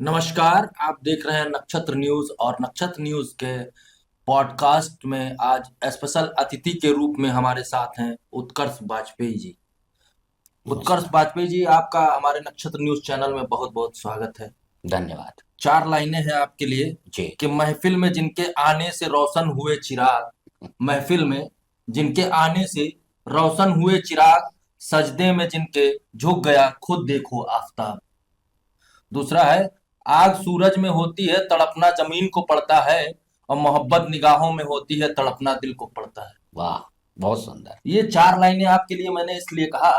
नमस्कार। आप देख रहे हैं नक्षत्र न्यूज और नक्षत्र न्यूज के पॉडकास्ट में आज स्पेशल अतिथि के रूप में हमारे साथ हैं उत्कर्ष वाजपेयी जी। उत्कर्ष नमस्कार। वाजपेयी जी, आपका हमारे नक्षत्र न्यूज चैनल में बहुत बहुत स्वागत है। धन्यवाद। चार लाइनें हैं आपके लिए जी। कि महफिल में जिनके आने से रोशन हुए चिराग, महफिल में जिनके आने से रोशन हुए चिराग, सजदे में जिनके झुक गया खुद देखो आफताब। दूसरा है, आग सूरज में होती है तड़पना जमीन को पड़ता है, और मोहब्बत निगाहों में होती है तड़पना दिल को पड़ता है। वाह, बहुत सुंदर। ये चार लाइनें आपके लिए मैंने इसलिए कहा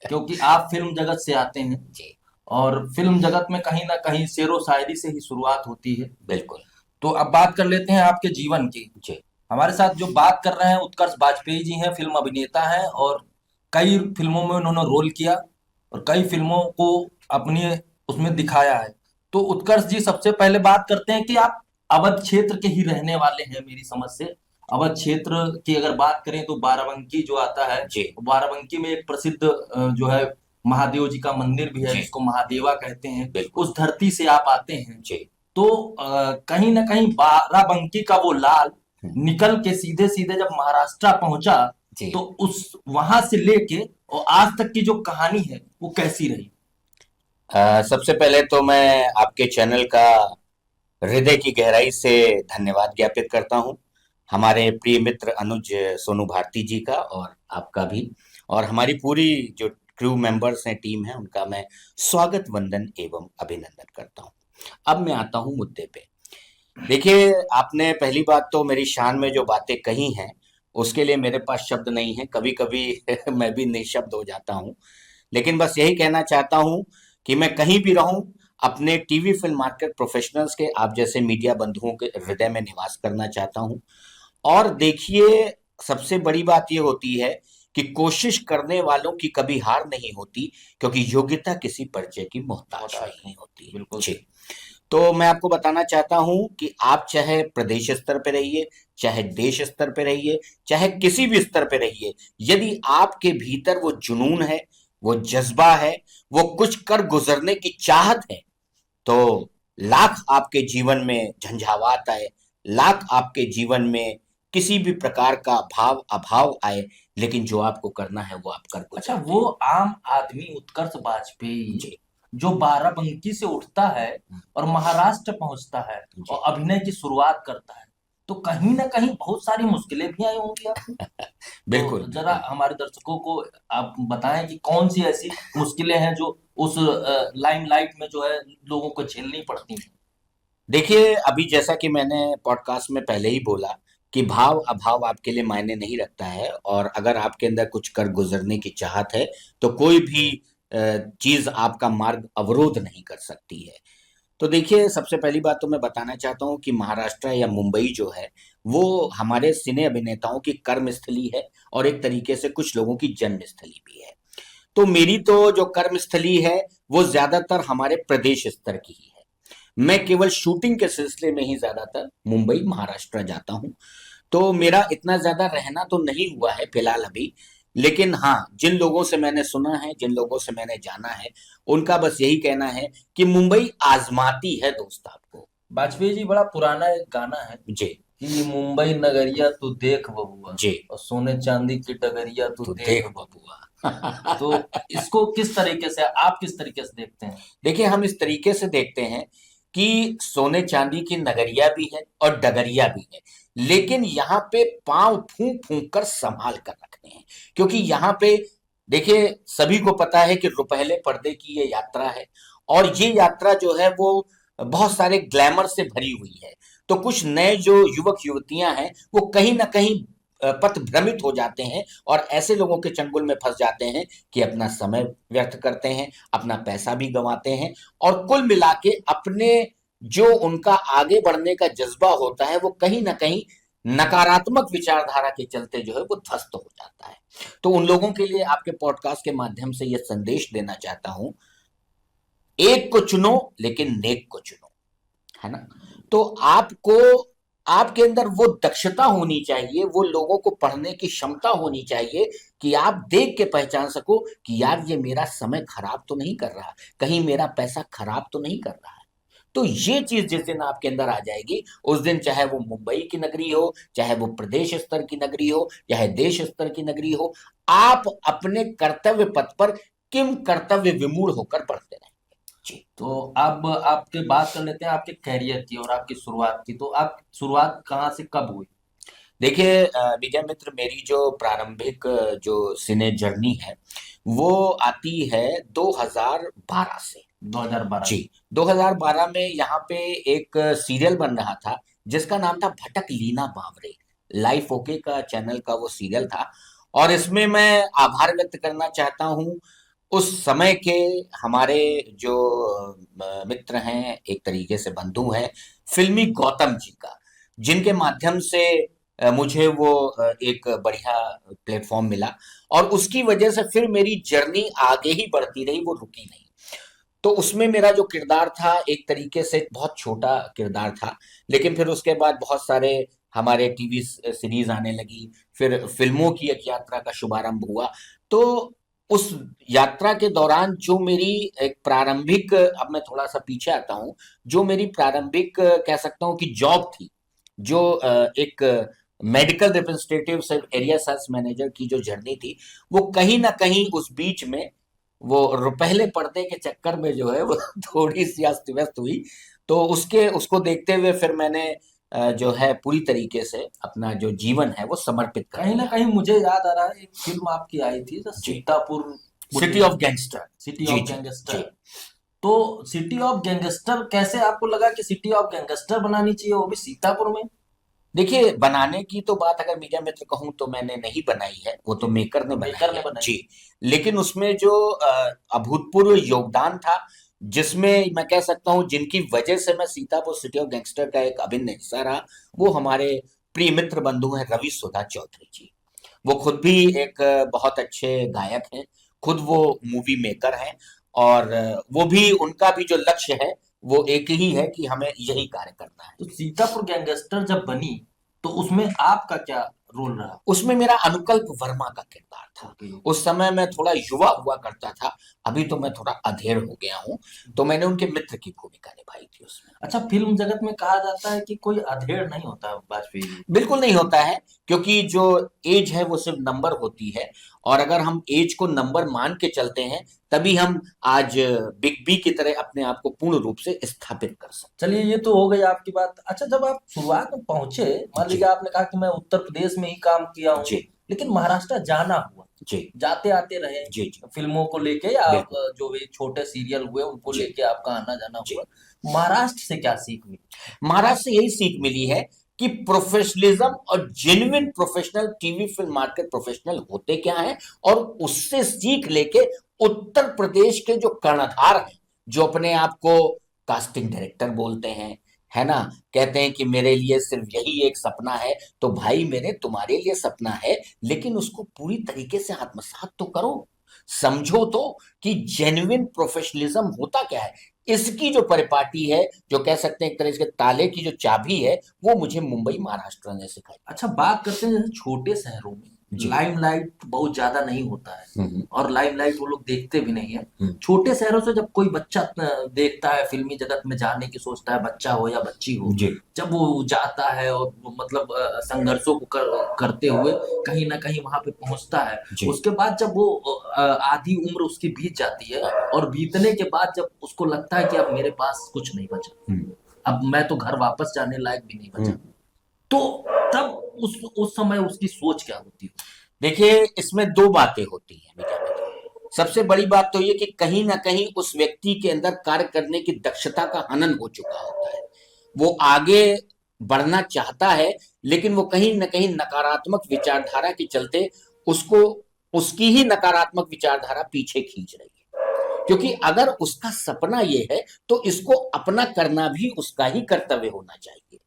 क्योंकि आप फिल्म जगत से आते हैं, जी। और फिल्म जगत में कहीं ना कहीं शेरो शायरी से ही शुरुआत होती है। बिल्कुल। तो अब बात कर लेते हैं आपके जीवन की। जी। हमारे साथ जो बात कर रहे हैं उत्कर्ष वाजपेयी जी हैं, फिल्म अभिनेता हैं और कई फिल्मों में उन्होंने रोल किया और कई फिल्मों को अपनी उसमें दिखाया है। तो उत्कर्ष जी, सबसे पहले बात करते हैं कि आप अवध क्षेत्र के ही रहने वाले हैं मेरी समझ से। अवध क्षेत्र की अगर बात करें तो बाराबंकी जो आता है, जी। बाराबंकी में एक प्रसिद्ध जो है महादेव जी का मंदिर भी है जी। जिसको महादेवा कहते हैं। बिल्कुल। उस धरती से आप आते हैं। जी। तो कहीं ना कहीं बाराबंकी का वो लाल हम्म। निकल के सीधे सीधे जब महाराष्ट्र पहुंचा, जी। तो उस वहां से लेके और आज तक की जो कहानी है वो कैसी रही? सबसे पहले तो मैं आपके चैनल का हृदय की गहराई से धन्यवाद ज्ञापित करता हूं, हमारे प्रिय मित्र अनुज सोनू भारती जी का और आपका भी, और हमारी पूरी जो क्रू मेंबर्स हैं, टीम है, उनका मैं स्वागत वंदन एवं अभिनंदन करता हूं। अब मैं आता हूं मुद्दे पे। देखिए, आपने पहली बात तो मेरी शान में जो बातें कही हैं, उसके लिए मेरे पास शब्द नहीं है। कभी कभी मैं भी निशब्द हो जाता हूँ। लेकिन बस यही कहना चाहता हूँ कि मैं कहीं भी रहूं, अपने टीवी फिल्म मार्केट प्रोफेशनल्स के, आप जैसे मीडिया बंधुओं के हृदय में निवास करना चाहता हूं। और देखिए, सबसे बड़ी बात ये होती है कि कोशिश करने वालों की कभी हार नहीं होती, क्योंकि योग्यता किसी परिचय की मोहताज मोहताज नहीं नहीं, होती। बिल्कुल जी। सही। तो मैं आपको बताना चाहता हूं कि आप चाहे प्रदेश स्तर पे रहिए, चाहे देश स्तर पे रहिए, चाहे किसी भी स्तर पे रहिए, यदि आपके भीतर वो जुनून है, वो जज्बा है, वो कुछ कर गुजरने की चाहत है, तो लाख आपके जीवन में झंझावात आए, लाख आपके जीवन में किसी भी प्रकार का भाव अभाव आए, लेकिन जो आपको करना है वो आप कर अच्छा, गुजरते वो हैं। आम आदमी उत्कर्ष वाजपेयी जी। जो बाराबंकी से उठता है और महाराष्ट्र पहुंचता है जी। और अभिनय की शुरुआत करता है, तो कहीं ना कहीं बहुत सारी मुश्किलें भी आई होंगी आपको। तो बिल्कुल जरा बिल्कुल। हमारे दर्शकों को आप बताएं कि कौन सी ऐसी मुश्किलें हैं जो उस लाइमलाइट में जो है लोगों को झेलनी पड़ती हैं। देखिए, अभी जैसा कि मैंने पॉडकास्ट में पहले ही बोला कि भाव अभाव आपके लिए मायने नहीं रखता है, और अगर आपके अंदर कुछ कर गुजरने की चाहत है, तो कोई भी चीज आपका मार्ग अवरोध नहीं कर सकती है। तो देखिए, सबसे पहली बात तो मैं बताना चाहता हूँ कि महाराष्ट्र या मुंबई जो है, वो हमारे सिने अभिनेताओं की कर्म स्थली है, और एक तरीके से कुछ लोगों की जन्म स्थली भी है। तो मेरी तो जो कर्म स्थली है, वो ज्यादातर हमारे प्रदेश स्तर की ही है। मैं केवल शूटिंग के सिलसिले में ही ज्यादातर मुंबई महाराष्ट्र जाता हूँ। तो मेरा इतना ज्यादा रहना तो नहीं हुआ है फिलहाल अभी। लेकिन हाँ, जिन लोगों से मैंने सुना है, जिन लोगों से मैंने जाना है, उनका बस यही कहना है कि मुंबई आजमाती है दोस्त आपको। वाजपेयी जी, बड़ा पुराना एक गाना है जी। कि मुंबई नगरिया तू देख बबुआ, जी। और सोने चांदी की डगरिया तू तो देख देख बबुआ। बबुआ। तो इसको किस तरीके से आप किस तरीके से देखते हैं? देखिए, हम इस तरीके से देखते हैं कि सोने चांदी की नगरिया भी है और डगरिया भी है, लेकिन यहाँ पे पांव फूंक फूंक कर संभाल कर रखने हैं। क्योंकि यहाँ पे देखिए, सभी को पता है कि रुपहले पर्दे की ये यात्रा है, और ये यात्रा जो है वो बहुत सारे ग्लैमर से भरी हुई है। तो कुछ नए जो युवक युवतियां हैं, वो कहीं ना कहीं पथ भ्रमित हो जाते हैं, और ऐसे लोगों के चंगुल में फंस जाते हैं कि अपना समय व्यर्थ करते हैं, अपना पैसा भी गंवाते हैं, और कुल मिला के अपने जो उनका आगे बढ़ने का जज्बा होता है, वो कहीं ना कहीं नकारात्मक विचारधारा के चलते जो है वो ध्वस्त हो जाता है। तो उन लोगों के लिए आपके पॉडकास्ट के माध्यम से यह संदेश देना चाहता हूं, एक को चुनो लेकिन नेक को चुनो, है ना? तो आपको, आपके अंदर वो दक्षता होनी चाहिए, वो लोगों को पढ़ने की क्षमता होनी चाहिए कि आप देख के पहचान सको कि यार, ये मेरा समय खराब तो नहीं कर रहा, कहीं मेरा पैसा खराब तो नहीं कर रहा है। तो ये चीज जिस दिन आपके अंदर आ जाएगी, उस दिन चाहे वो मुंबई की नगरी हो, चाहे वो प्रदेश स्तर की नगरी हो, चाहे देश स्तर की नगरी हो, आप अपने कर्तव्य पथ पर किम कर्तव्य विमूढ़ होकर बढ़ते रहें। जी। तो अब आपके बात कर लेते हैं आपके कैरियर की और आपकी शुरुआत की। तो आप शुरुआत कहाँ से कब हुई? देखिए विजय मित्र, मेरी जो प्रारंभिक जो सिने जर्नी है वो आती है 2012 से। 2012 जी। से। 2012 में यहाँ पे एक सीरियल बन रहा था जिसका नाम था भटक लीना बावरे। लाइफ ओके का चैनल का वो सीरियल था, और इसमें मैं आभार व्यक्त करना चाहता हूँ उस समय के हमारे जो मित्र हैं, एक तरीके से बंधु हैं, फिल्मी गौतम जी का, जिनके माध्यम से मुझे वो एक बढ़िया प्लेटफॉर्म मिला, और उसकी वजह से फिर मेरी जर्नी आगे ही बढ़ती रही, वो रुकी नहीं। तो उसमें मेरा जो किरदार था एक तरीके से बहुत छोटा किरदार था, लेकिन फिर उसके बाद बहुत सारे हमारे टीवी सीरीज आने लगी, फिर फिल्मों की एक यात्रा का शुभारंभ हुआ। तो उस यात्रा के दौरान जो मेरी एक प्रारंभिक, अब मैं थोड़ा सा पीछे आता हूँ, जो मेरी प्रारंभिक कह सकता हूँ कि जॉब थी, जो एक मेडिकल रिप्रेजेंटेटिव से एरिया सेल्स मैनेजर की जो जर्नी थी, वो कहीं ना कहीं उस बीच में वो पहले पर्दे के चक्कर में जो है वो थोड़ी सी अस्त व्यस्त हुई। तो उसके उसको देखते हुए फिर मैंने जो है पूरी तरीके से अपना जो जीवन है वो समर्पित कर कहीं ना दिया। कहीं मुझे याद आ रहा है, एक फिल्म आपकी आई थी जो जी। Sitapur city police, of gangster. City जी ऑफ जी गैंगस्टर। जी। तो सिटी ऑफ गैंगस्टर कैसे आपको लगा कि सिटी ऑफ गैंगस्टर बनानी चाहिए, वो भी सीतापुर में? देखिए, बनाने की तो बात अगर मीडिया मित्र कहूँ तो मैंने नहीं बनाई है, वो तो मेकर ने मेकर बनाई ने है। बनाई। जी। लेकिन उसमें जो अभूतपूर्व योगदान था, जिसमें मैं कह सकता हूँ जिनकी वजह से मैं सीतापुर सिटी ऑफ गैंगस्टर का एक अभिन्न हिस्सा रहा, वो हमारे प्रिय मित्र बंधु हैं रवि सुधा चौधरी जी। वो खुद भी एक बहुत अच्छे गायक हैं, खुद वो मूवी मेकर हैं, और वो भी, उनका भी जो लक्ष्य है वो एक ही है कि हमें यही कार्य करना है। तो सीतापुर गैंगस्टर जब बनी तो उसमें आपका क्या रोल रहा? उसमें मेरा अनुकल्प वर्मा का किरदार था। ओके। उस समय मैं थोड़ा युवा हुआ करता था, अभी तो मैं थोड़ा अधेड़ हो गया हूँ, तो मैंने उनके मित्र की भूमिका निभाई थी उसमें। अच्छा, फिल्म जगत में कहा जाता है कि कोई अधेड़ नहीं होता वाजपेयी जी। बिल्कुल नहीं होता है, क्योंकि जो एज है वो सिर्फ नंबर होती है, और अगर हम एज को नंबर मान के चलते हैं तभी हम आज बिग बी की तरह अपने आप को पूर्ण रूप से स्थापित कर सकते चलिए, ये तो हो गई आपकी बात। अच्छा, जब आप शुरुआत में पहुंचे, मान हैं। जी लीजिए आपने कहा कि मैं उत्तर प्रदेश में ही काम किया हूँ, जी लेकिन महाराष्ट्र जाना हुआ, जी जाते आते रहे जी जी। फिल्मों को लेके, या आप बिल्कुल। जो भी छोटे सीरियल हुए उनको जी लेके आपका आना जाना जी। हुआ। महाराष्ट्र से क्या सीख मिली? महाराज से यही सीख मिली है कि प्रोफेशनलिज्म और genuine professional TV film market professional होते क्या है, और उससे सीख लेके उत्तर प्रदेश के जो कर्णधार हैं, जो अपने आप को कास्टिंग डायरेक्टर बोलते हैं, है ना, कहते हैं कि मेरे लिए सिर्फ यही एक सपना है, तो भाई मेरे तुम्हारे लिए सपना है, लेकिन उसको पूरी तरीके से आत्मसात तो करो, समझो तो कि जेन्युइन प्रोफेशनलिज्म होता क्या है। इसकी जो परिपाटी है, जो कह सकते हैं एक तरह से ताले की जो चाबी है, वो मुझे मुंबई महाराष्ट्र ने सिखाई। अच्छा, बात करते हैं जैसे छोटे शहरों में जी। लाइमलाइट बहुत ज्यादा नहीं होता है, और लाइमलाइट वो लोग देखते भी नहीं है। हम्म। छोटे शहरों से जब कोई बच्चा देखता है, फिल्मी जगत में जाने की सोचता है, बच्चा हो या बच्ची हो, जी जब वो जाता है और वो मतलब संघर्षों को करते हुए कहीं ना कहीं वहां पे पहुंचता है, जी उसके बाद जब वो आधी उम्र उसकी बीत जाती है, और बीतने के बाद जब उसको लगता है कि अब मेरे पास कुछ नहीं बचा, अब मैं तो घर वापस जाने लायक भी नहीं बचा, तो तब उस समय उसकी सोच क्या होती है? देखिए, इसमें दो बातें होती हैं विजय मित्र। सबसे बड़ी बात तो ये कि कहीं ना कहीं उस व्यक्ति के अंदर कार्य करने की दक्षता का हनन हो चुका होता है, वो आगे बढ़ना चाहता है, लेकिन वो कहीं ना कहीं नकारात्मक विचारधारा के चलते उसको, उसकी ही नकारात्मक विचारधारा पीछे खींच रही है। क्योंकि अगर उसका सपना ये है तो इसको अपना करना भी उसका ही कर्तव्य होना चाहिए।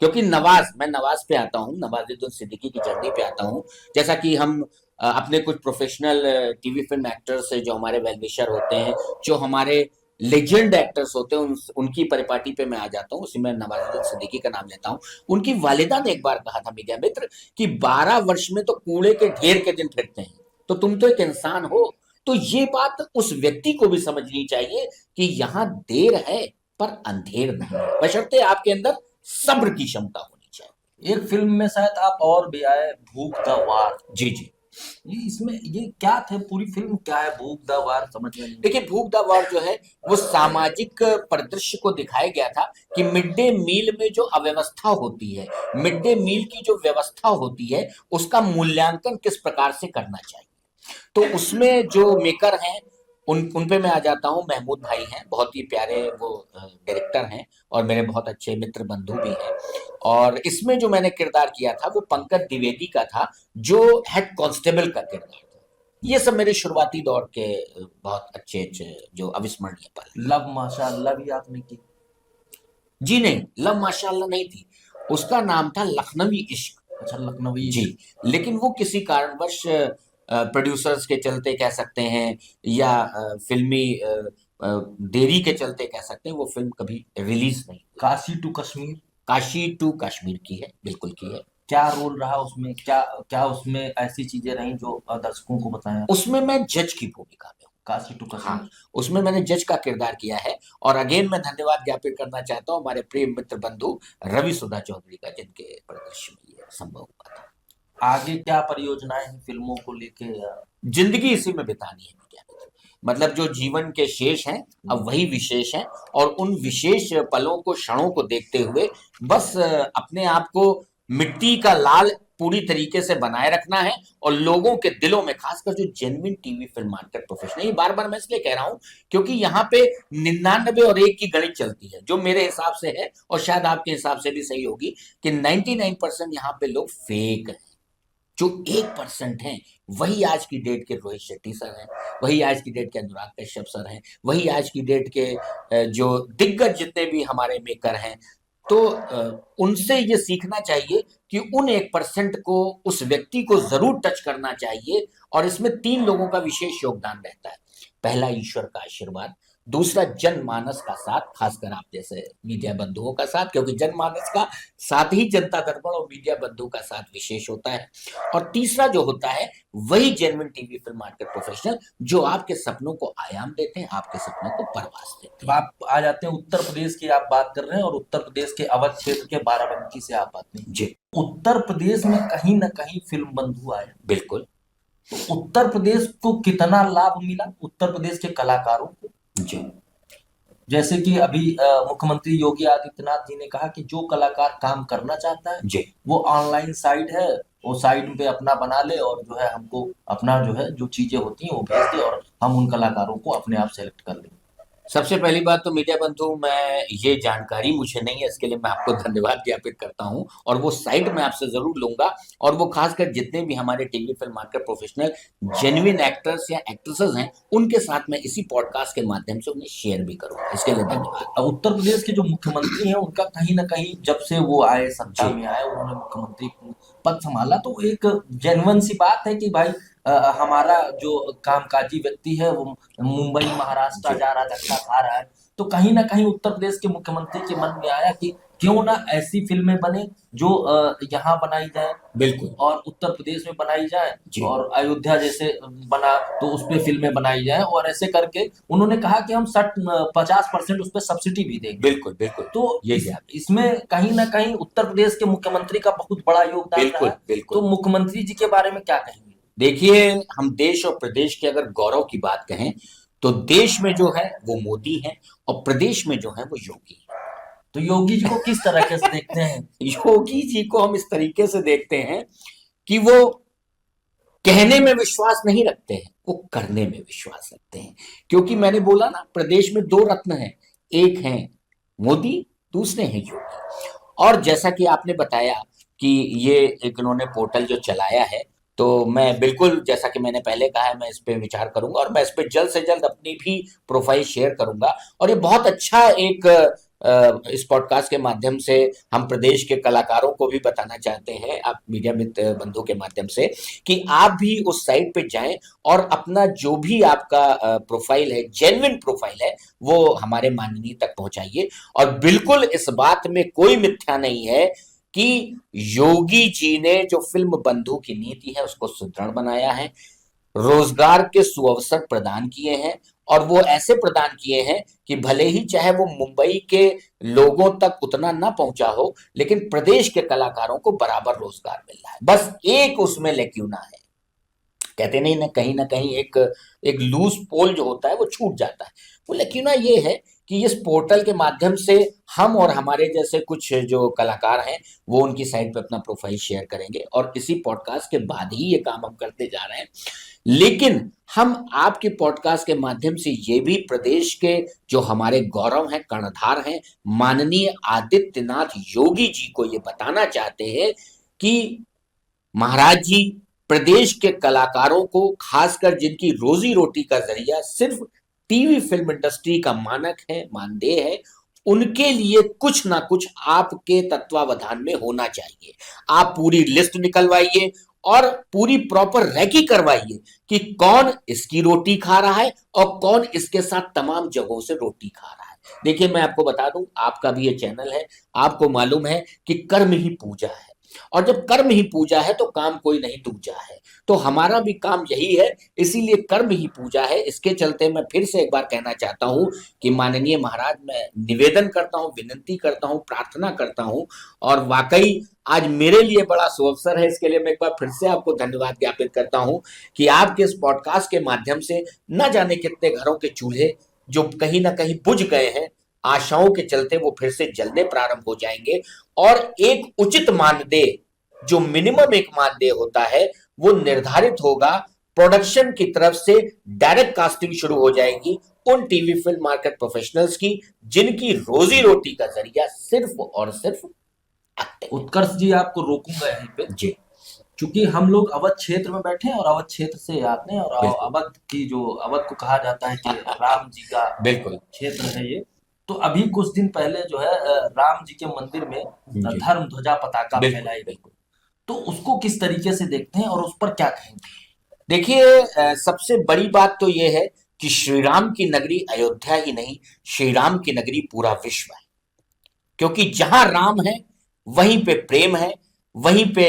क्योंकि मैं नवाज पे आता हूँ, नवाजुद्दीन सिद्दीकी की जर्नी पे आता हूँ। जैसा कि हम अपने कुछ प्रोफेशनल टीवी फिल्म एक्टर्स से, जो हमारे वेल विशर होते हैं, जो हमारे लेजेंड एक्टर्स होते हैं, उनकी परिपाटी पे मैं आ जाता हूँ। उसी में नवाजुद्दीन सिद्दीकी का नाम लेता हूँ। उनकी वालिदा ने एक बार कहा था मीडिया मित्र कि 12 वर्ष में तो कूड़े के ढेर के दिन फिरते हैं, तो तुम तो एक इंसान हो। तो ये बात उस व्यक्ति को भी समझनी चाहिए कि यहाँ देर है, पर अंधेर नहीं है, बशर्ते आपके अंदर सब्र की क्षमता होनी चाहिए। एक फिल्म में शायद आप और भी आए, भूख द वार। जी जी। ये इसमें ये क्या थे, पूरी फिल्म क्या है भूख द वार, समझ में नहीं। देखिए, भूख द वार जो है वो सामाजिक परिदृश्य को दिखाया गया था कि मिड डे मील में जो अव्यवस्था होती है, मिड डे मील की जो व्यवस्था होती है, उसका मूल्यांकन किस प्रकार से करना चाहिए। तो उसमें जो मेकर हैं उन पे मैं आ जाता हूँ। महमूद भाई हैं, बहुत ही प्यारे वो डायरेक्टर हैं और मेरे बहुत अच्छे मित्र बंधु भी हैं। और इसमें जो मैंने किरदार किया था वो पंकज द्विवेदी का था, जो हेड कांस्टेबल का किरदार था। ये सब मेरे शुरुआती दौर के बहुत अच्छे अच्छे जो अविस्मरणीय पल। लव माशाअल्लाह भी आपने की? जी नहीं, लव माशाअल्लाह नहीं थी, उसका नाम था लखनवी इश्क। अच्छा, लखनवी जी, लेकिन वो किसी कारणवश प्रोड्यूसर्स के चलते कह सकते हैं या फिल्मी देरी के चलते कह सकते हैं, वो फिल्म कभी रिलीज नहीं हुई। काशी टू कश्मीर? काशी टू कश्मीर की है, बिल्कुल की है। क्या रोल रहा उसमें, क्या क्या उसमें ऐसी चीजें रही जो दर्शकों को बताया? उसमें मैं जज की भूमिका में हूँ। काशी टू हाँ, कश्मीर। उसमें मैंने जज का किरदार किया है। और अगेन मैं धन्यवाद ज्ञापित करना चाहता हूँ हमारे प्रिय मित्र बंधु रवि सुधा चौधरी का, जिनके परिदृश्य में ये संभव हुआ था। आगे क्या परियोजनाएं हैं फिल्मों को लेके? जिंदगी इसी में बितानी है मीडिया में। मतलब जो जीवन के शेष हैं अब वही विशेष हैं, और उन विशेष पलों को, क्षणों को देखते हुए बस अपने आप को मिट्टी का लाल पूरी तरीके से बनाए रखना है। और लोगों के दिलों में, खासकर जो genuine TV film market professional, ये बार बार मैं इसलिए कह रहा हूं क्योंकि यहाँ पे 99 और 1 की गणित चलती है, जो मेरे हिसाब से है और शायद आपके हिसाब से भी सही होगी, कि 99% यहाँ पे लोग फेक हैं। जो 1% हैं वही आज की डेट के रोहित शेट्टी सर हैं, वही आज की डेट के अनुराग कश्यप सर हैं, वही आज की डेट के जो दिग्गज जितने भी हमारे मेकर हैं। तो उनसे ये सीखना चाहिए कि उन 1% को, उस व्यक्ति को जरूर टच करना चाहिए। और इसमें 3 लोगों का विशेष योगदान रहता है। पहला, ईश्वर का आशीर्वाद। दूसरा, जनमानस का साथ, खासकर आप जैसे मीडिया बंधुओं का साथ, क्योंकि जनमानस का साथ ही जनता दर्पण और मीडिया बंधु का साथ विशेष होता है। और तीसरा जो होता है वही genuine TV film market professional, जो आपके सपनों को आयाम देते हैं, आपके सपनों को परवास देते अब हैं। आप आ जाते हैं उत्तर प्रदेश की, आप बात कर रहे हैं, और उत्तर प्रदेश के अवध क्षेत्र के बाराबंकी से आप आते हैं। जी उत्तर प्रदेश में कहीं ना कहीं फिल्म बंधु आए, बिल्कुल। तो उत्तर प्रदेश को कितना लाभ मिला, उत्तर प्रदेश के कलाकारों को? जी जैसे कि अभी मुख्यमंत्री योगी आदित्यनाथ जी ने कहा कि जो कलाकार काम करना चाहता है जी वो ऑनलाइन साइट है, वो साइट पे अपना बना ले, और जो है हमको अपना जो है जो चीजें होती हैं वो भेज दे, और हम उन कलाकारों को अपने आप सेलेक्ट कर लें। सबसे पहली बात तो मीडिया बंधु, मैं ये जानकारी मुझे नहीं है, इसके लिए मैं आपको धन्यवाद ज्ञापित करता हूं। और वो साइट मैं आपसे जरूर लूंगा, और वो खासकर जितने भी हमारे TV film market professional genuine actors या एक्ट्रेसेस हैं, उनके साथ मैं इसी पॉडकास्ट के माध्यम से उन्हें शेयर भी करूंगा। इसके लिए धन्यवाद। अब उत्तर प्रदेश के जो मुख्यमंत्री हैं उनका कहीं ना कहीं, जब से वो आए सत्ता जी में आए, उन्होंने मुख्यमंत्री पद संभाला, तो एक जेन्युइन सी बात है कि भाई हमारा जो कामकाजी व्यक्ति है वो मुंबई महाराष्ट्र जी जा रहा, धक्का खा रहा है। तो कहीं ना कहीं उत्तर प्रदेश के मुख्यमंत्री के मन में आया कि क्यों ना ऐसी फिल्में बने जो यहाँ बनाई जाए बिल्कुल। और उत्तर प्रदेश में बनाई जाए, जी और अयोध्या जैसे बना तो उस पे फिल्में बनाई जाए, और ऐसे करके उन्होंने कहा कि हम 50% उस पे सब्सिडी भी देंगे। बिल्कुल बिल्कुल। तो ये क्या? इसमें कहीं ना कहीं उत्तर प्रदेश के मुख्यमंत्री का बहुत बड़ा योगदान रहा बिल्कुल है। बिल्कुल। तो मुख्यमंत्री जी के बारे में क्या कहेंगे? देखिए, हम देश और प्रदेश के अगर गौरव की बात कहें तो देश में जो है वो मोदी है, और प्रदेश में जो है वो योगी है। तो योगी जी को किस तरह से देखते हैं? योगी जी को हम इस तरीके से देखते हैं कि वो कहने में विश्वास नहीं रखते हैं, वो करने में विश्वास रखते हैं। क्योंकि मैंने बोला ना, प्रदेश में 2 रत्न हैं, एक हैं मोदी, दूसरे हैं योगी। और जैसा कि आपने बताया कि ये एक इन्होंने पोर्टल जो चलाया है, तो मैं बिल्कुल, जैसा कि मैंने पहले कहा है, मैं इस पे विचार करूंगा और मैं इस पे जल्द से जल्द अपनी भी प्रोफाइल शेयर करूंगा। और ये बहुत अच्छा एक इस पॉडकास्ट के माध्यम से हम प्रदेश के कलाकारों को भी बताना चाहते हैं, आप मीडिया मित्र बंधु के माध्यम से, कि आप भी उस साइट पे जाएं और अपना जो भी आपका प्रोफाइल है, जेन्युइन प्रोफाइल है, वो हमारे माननीय तक पहुंचाइए। और बिल्कुल इस बात में कोई मिथ्या नहीं है कि योगी जी ने जो फिल्म बंधु की नीति है उसको सुदृढ़ बनाया है, रोजगार के सुअवसर प्रदान किए हैं, और वो ऐसे प्रदान किए हैं कि भले ही चाहे वो मुंबई के लोगों तक उतना ना पहुंचा हो, लेकिन प्रदेश के कलाकारों को बराबर रोजगार मिल रहा है। बस एक उसमें लेक्यूना है, कहते नहीं ना कहीं एक एक लूज पोल जो होता है वो छूट जाता है। वो लेक्यूना ये है कि इस पोर्टल के माध्यम से हम और हमारे जैसे कुछ जो कलाकार हैं वो उनकी साइट पे अपना प्रोफाइल शेयर करेंगे, और इसी पॉडकास्ट के बाद ही ये काम हम करते जा रहे हैं। लेकिन हम आपके पॉडकास्ट के माध्यम से ये भी प्रदेश के जो हमारे गौरव हैं, कर्णधार हैं, माननीय आदित्यनाथ योगी जी को ये बताना चाहते हैं कि महाराज जी, प्रदेश के कलाकारों को, खासकर जिनकी रोजी रोटी का जरिया सिर्फ टीवी फिल्म इंडस्ट्री का मानक है, मानदेय है, उनके लिए कुछ ना कुछ आपके तत्वावधान में होना चाहिए। आप पूरी लिस्ट निकलवाइए और पूरी प्रॉपर रैकी करवाइए कि कौन इसकी रोटी खा रहा है और कौन इसके साथ तमाम जगहों से रोटी खा रहा है। देखिए, मैं आपको बता दूं, आपका भी ये चैनल है, आपको मालूम है कि कर्म ही पूजा है, और जब कर्म ही पूजा है तो काम कोई नहीं दूजा है। तो हमारा भी काम यही है, इसीलिए कर्म ही पूजा है। इसके चलते मैं फिर से एक बार कहना चाहता हूं कि माननीय महाराज, मैं निवेदन करता हूं, विनती करता हूं, प्रार्थना करता हूं, और वाकई आज मेरे लिए बड़ा सुअवसर है। इसके लिए मैं एक बार फिर से आपको धन्यवाद ज्ञापित करता हूं कि आपके इस पॉडकास्ट के माध्यम से न जाने कितने घरों के चूल्हे जो कहीं ना कहीं बुझ गए हैं, आशाओं के चलते वो फिर से जलने प्रारंभ हो जाएंगे, और एक उचित मानदेय, जो मिनिमम एक मानदेय होता है, वो निर्धारित होगा। प्रोडक्शन की तरफ से डायरेक्ट कास्टिंग शुरू हो जाएगी उन टीवी फिल्म मार्केट प्रोफेशनल्स की जिनकी रोजी रोटी का जरिया सिर्फ और सिर्फ एक्टिंग। उत्कर्ष जी, आपको रोकूंगा यहीं पे। जी, क्योंकि हम लोग अवध क्षेत्र में बैठे हैं और अवध क्षेत्र से आते हैं, और बिल्कुल अवध की जो अवध को कहा जाता है कि राम जी का बिल्कुल। क्षेत्र है ये। तो अभी कुछ दिन पहले जो है राम जी के मंदिर में जी, धर्म ध्वजा पताका बिल्कुल फहलाई गई। बिल्कुल। तो उसको किस तरीके से देखते हैं और उस पर क्या कहेंगे? देखिए, सबसे बड़ी बात तो ये है कि श्री राम की नगरी अयोध्या ही नहीं, श्री राम की नगरी पूरा विश्व है। क्योंकि जहां राम है वहीं पे प्रेम है, वहीं पे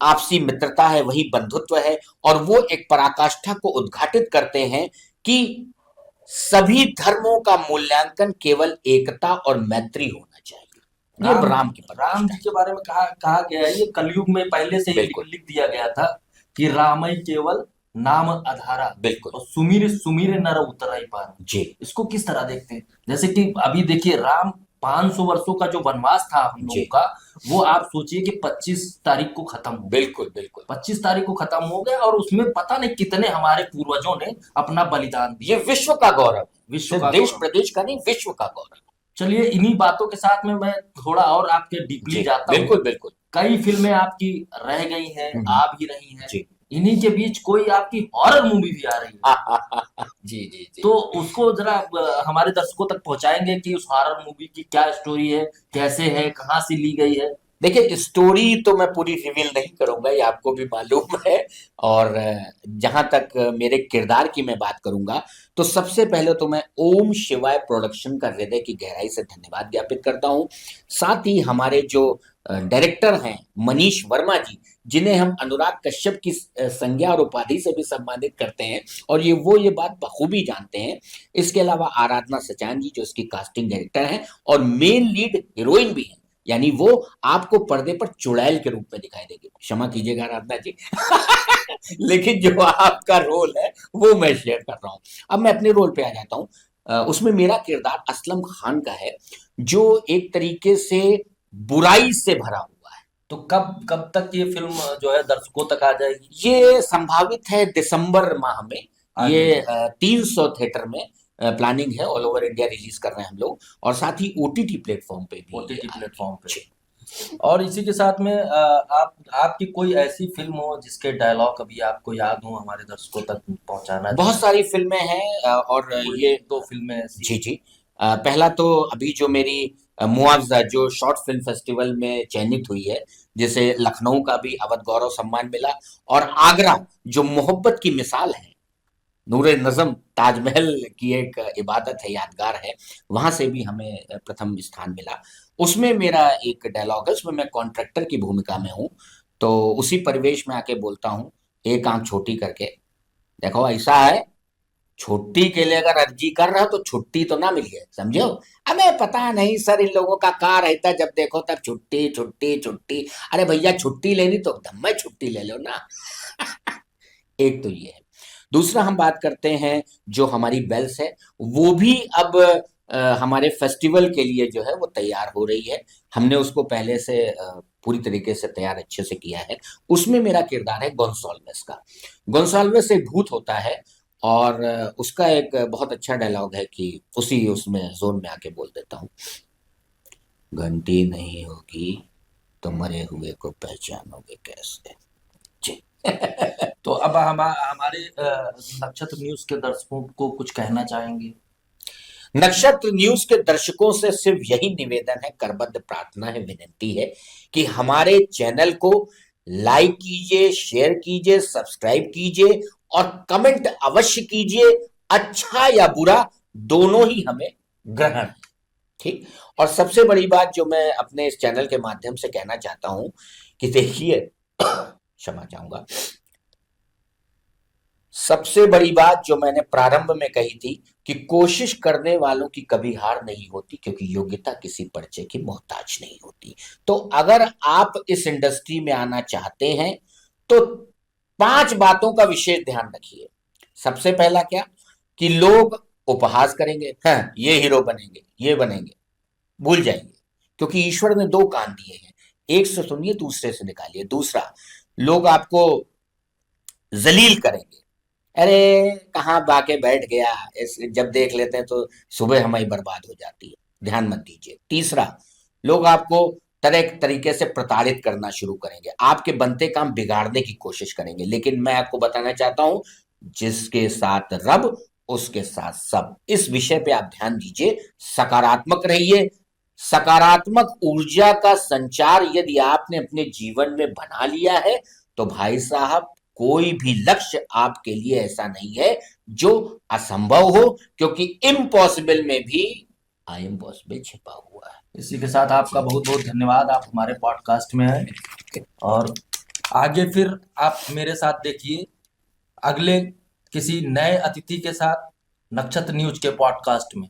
आपसी मित्रता है, वहीं बंधुत्व है, और वो एक पराकाष्ठा को उद्घाटित करते हैं कि सभी धर्मों का मूल्यांकन केवल एकता और मैत्री होना चाहिए। ये राम राम की राम प्रतिष्ठा जी के बारे में कहा गया है, ये कलयुग में पहले से है। ही बिल्कुल लिख दिया गया था कि रामई केवल नाम आधारा, बिल्कुल। और सुमिर सुमिर नर उतराई पार। जी इसको किस तरह देखते हैं? जैसे कि अभी देखिए, राम 500 वर्षों का जो वनवास था हम लोगों जी, का, वो आप सोचिए कि 25 तारीख को खत्म हो गया। बिल्कुल बिल्कुल। 25 तारीख को खत्म हो गया, और उसमें पता नहीं कितने हमारे पूर्वजों ने अपना बलिदान ये दिया। विश्व का गौरव है, विश्व सिर्फ का देश गौरव। प्रदेश का नहीं, विश्व का गौरव। चलिए, इन्हीं बातों के साथ में मैं थोड़ा और आपके डीपली जी जाता हूँ। बिल्कुल बिल्कुल। कई फिल्में आपकी रह गई हैं, आ भी रही हैं। जी इन्हीं के बीच कोई आपकी हॉरर मूवी भी आ रही है, जी जी जी। तो उसको जरा हमारे दर्शकों तक पहुंचाएंगे कि उस हॉरर मूवी की क्या स्टोरी है, कैसे है, कहाँ से ली गई है? देखिए, स्टोरी तो मैं पूरी रिवील नहीं करूंगा, ये आपको भी मालूम है। और जहां तक मेरे किरदार की मैं बात करूंगा, तो सबसे पहले तो मैं ओम शिवाय प्रोडक्शन का हृदय की गहराई से धन्यवाद ज्ञापित करता हूं। साथ ही हमारे जो डायरेक्टर हैं मनीष वर्मा जी, जिन्हें हम अनुराग कश्यप की संज्ञा और उपाधि से भी सम्मानित करते हैं, और ये बात बखूबी जानते हैं। इसके अलावा आराधना सचान जी, जो इसकी कास्टिंग डायरेक्टर हैं और मेन लीड हीरोइन भी हैं, यानी वो आपको पर्दे पर चुड़ैल के रूप में दिखाई देगी, क्षमा कीजिएगा आराधना जी। लेकिन जो आपका रोल है वो मैं शेयर कर रहा हूं। अब मैं अपने रोल पे आ जाता हूं। उसमें मेरा किरदार असलम खान का है, जो एक तरीके से बुराई से भरा हुआ है। तो कब कब तक ये फिल्म जो है दर्शकों तक आ जाएगी? ये संभावित है दिसंबर माह में। आ ये जाएगी। 300 थिएटर में प्लानिंग है, ऑल ओवर इंडिया रिलीज कर रहे हैं हम लोग, और साथ ही ओटीटी प्लेटफॉर्म पे भी ओटीटी आएगी। प्लेटफॉर्म पे। जी। और इसी के साथ में आपकी कोई ऐसी फिल्म हो जिसके डायलॉग अभी आपको याद हो, हमारे दर्शकों तक पहुंचाना बहुत चाहें? सारी फिल्में हैं, और कोई ये एक दो फिल्में ऐसी। जी जी। पहला तो अभी जो मेरी मुआवजा जो शॉर्ट फिल्म फेस्टिवल में चयनित हुई है, जिसे लखनऊ का भी अवध गौरव सम्मान मिला, और आगरा जो मोहब्बत की मिसाल है, नूरे नज़म ताजमहल की एक इबादत है, यादगार है, वहां से भी हमें प्रथम स्थान मिला। उसमें मेरा एक डायलॉग है, उसमें मैं कॉन्ट्रैक्टर की भूमिका में हूँ। तो उसी परिवेश में आके बोलता हूँ, एक आंख छोटी करके, देखो ऐसा है, छुट्टी के लिए अगर अर्जी कर रहा हो तो छुट्टी तो ना मिले, समझो। हमें पता नहीं सर, इन लोगों का कार रहता है, जब देखो तब छुट्टी छुट्टी छुट्टी। अरे भैया, छुट्टी लेनी तो दम में छुट्टी ले लो ना। एक तो ये है। दूसरा हम बात करते हैं, जो हमारी बेल्स है वो भी अब हमारे फेस्टिवल के लिए जो है वो तैयार हो रही है। हमने उसको पहले से पूरी तरीके से तैयार अच्छे से किया है। उसमें मेरा किरदार है गोंसाल्विस का। गोंसाल्विस एक भूत होता है, और उसका एक बहुत अच्छा डायलॉग है कि उसी उसमें जोन में आके बोल देता हूँ। घंटी नहीं होगी तो मरे हुए को पहचानोगे कैसे? जी। तो अब हम हमारे नक्षत्र न्यूज के दर्शकों को कुछ कहना चाहेंगे? नक्षत्र न्यूज के दर्शकों से सिर्फ यही निवेदन है, करबद्ध प्रार्थना है, विनती है कि हमारे चैनल को लाइक कीजिए, शेयर कीजिए, सब्सक्राइब कीजिए और कमेंट अवश्य कीजिए। अच्छा या बुरा दोनों ही हमें ग्रहण है, ठीक। और सबसे बड़ी बात जो मैं अपने इस चैनल के माध्यम से कहना चाहता हूं कि देखिए, क्षमा चाहूंगा, सबसे बड़ी बात जो मैंने प्रारंभ में कही थी कि कोशिश करने वालों की कभी हार नहीं होती, क्योंकि योग्यता किसी परिचय की मोहताज नहीं होती। तो अगर आप इस इंडस्ट्री में आना चाहते हैं तो 5 बातों का विशेष ध्यान रखिए। सबसे पहला क्या, कि लोग उपहास करेंगे, हाँ ये हीरो बनेंगे, ये बनेंगे, भूल जाएंगे, क्योंकि ईश्वर ने 2 कान दिए हैं, एक से सुनिए, दूसरे से निकालिए। दूसरा, लोग आपको जलील करेंगे, अरे कहाँ बाके बैठ गया, जब देख लेते हैं तो सुबह हमारी बर्बाद हो जाती है, ध्यान मत दीजिए। तीसरा, लोग आपको तरह तरीके से प्रताड़ित करना शुरू करेंगे, आपके बनते काम बिगाड़ने की कोशिश करेंगे। लेकिन मैं आपको बताना चाहता हूं, जिसके साथ रब उसके साथ सब, इस विषय पे आप ध्यान दीजिए, सकारात्मक रहिए। सकारात्मक ऊर्जा का संचार यदि आपने अपने जीवन में बना लिया है तो भाई साहब, कोई भी लक्ष्य आपके लिए ऐसा नहीं है जो असंभव हो, क्योंकि इम्पॉसिबल में भी आई एम पॉसिबल छिपा हुआ है। इसी के साथ आपका बहुत बहुत धन्यवाद, आप हमारे पॉडकास्ट में हैं। और आगे फिर आप मेरे साथ देखिए अगले किसी नए अतिथि के साथ नक्षत्र न्यूज के पॉडकास्ट में।